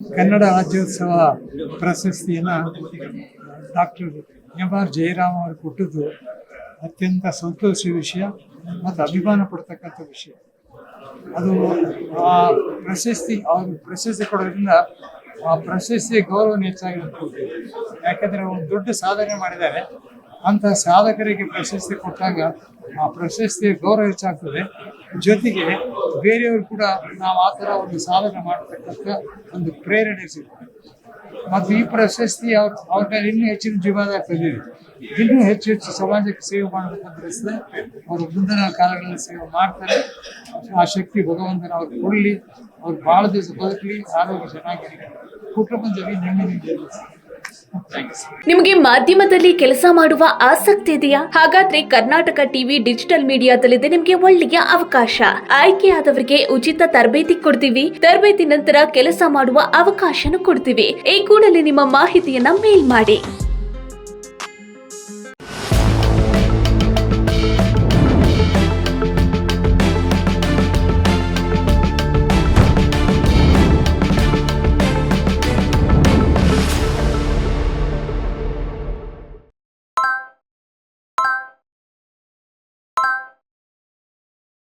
ಕನ್ನಡ ರಾಜ್ಯೋತ್ಸವ ಪ್ರಶಸ್ತಿಯನ್ನು doctor MR. Jayaram ಅವರು ಕೊಟ್ಟದ್ದು ಅತ್ಯಂತ ಸಂತೋಷದ ವಿಷಯ ಮತ್ತು ಅಭಿಮಾನ ಪಡ್ತಕ್ಕಂಥ ವಿಷಯ. ಅದು ಆ ಪ್ರಶಸ್ತಿ ಕೊಡೋದ್ರಿಂದ ಆ ಪ್ರಶಸ್ತಿಯ ಗೌರವ ಹೆಚ್ಚಾಗಿರುತ್ತೆ. ಯಾಕಂದರೆ ಒಂದು ದೊಡ್ಡ ಸಾಧನೆ ಮಾಡಿದ್ದಾರೆ, ಅಂಥ ಸಾಧಕರಿಗೆ ಪ್ರಶಸ್ತಿ ಕೊಟ್ಟಾಗ ಆ ಪ್ರಶಸ್ತಿಯ ಗೌರವ ಹೆಚ್ಚಾಗ್ತದೆ. ಜೊತೆಗೆ ಬೇರೆಯವರು ಕೂಡ ನಾವು ಆ ಥರ ಒಂದು ಸಾಧನೆ ಮಾಡತಕ್ಕಂಥ ಒಂದು ಪ್ರೇರಣೆ ಸಿಗ್ತದೆ. ಮತ್ತು ಈ ಪ್ರಶಸ್ತಿ ಅವ್ರ ಮೇಲೆ ಇನ್ನೂ ಹೆಚ್ಚಿನ ಜೀವನ ತಂದಿದೆ. ಇನ್ನೂ ಹೆಚ್ಚು ಸಮಾಜಕ್ಕೆ ಸೇವೆ ಮಾಡಬೇಕಂತ ಅವರು ಮುಂದಿನ ಕಾಲಗಳಲ್ಲಿ ಸೇವೆ ಮಾಡ್ತಾರೆ. ಆ ಶಕ್ತಿ ಭಗವಂತನ ಅವ್ರಿಗೆ ಕೊಡಲಿ, ಅವ್ರು ಭಾಳ ದಿವಸ ಬದುಕಲಿ, ಆರೋಗ್ಯ ಚೆನ್ನಾಗಿರಲಿ, ಕುಟುಂಬದಲ್ಲಿ ನೆಮ್ಮದಿ. ನಿಮಗೆ ಮಾಧ್ಯಮದಲ್ಲಿ ಕೆಲಸ ಮಾಡುವ ಆಸಕ್ತಿ ಇದೆಯಾ? ಹಾಗಾದ್ರೆ ಕರ್ನಾಟಕ ಟಿವಿ ಡಿಜಿಟಲ್ ಮೀಡಿಯಾದಲ್ಲಿದೆ ನಿಮಗೆ ಒಳ್ಳೆಯ ಅವಕಾಶ. ಆಯ್ಕೆಯಾದವರಿಗೆ ಉಚಿತ ತರಬೇತಿ ಕೊಡ್ತೀವಿ. ತರಬೇತಿ ನಂತರ ಕೆಲಸ ಮಾಡುವ ಅವಕಾಶನೂ ಕೊಡ್ತೀವಿ. ಈ ಕೂಡಲೇ ನಿಮ್ಮ ಮಾಹಿತಿಯನ್ನ ಮೇಲ್ ಮಾಡಿ.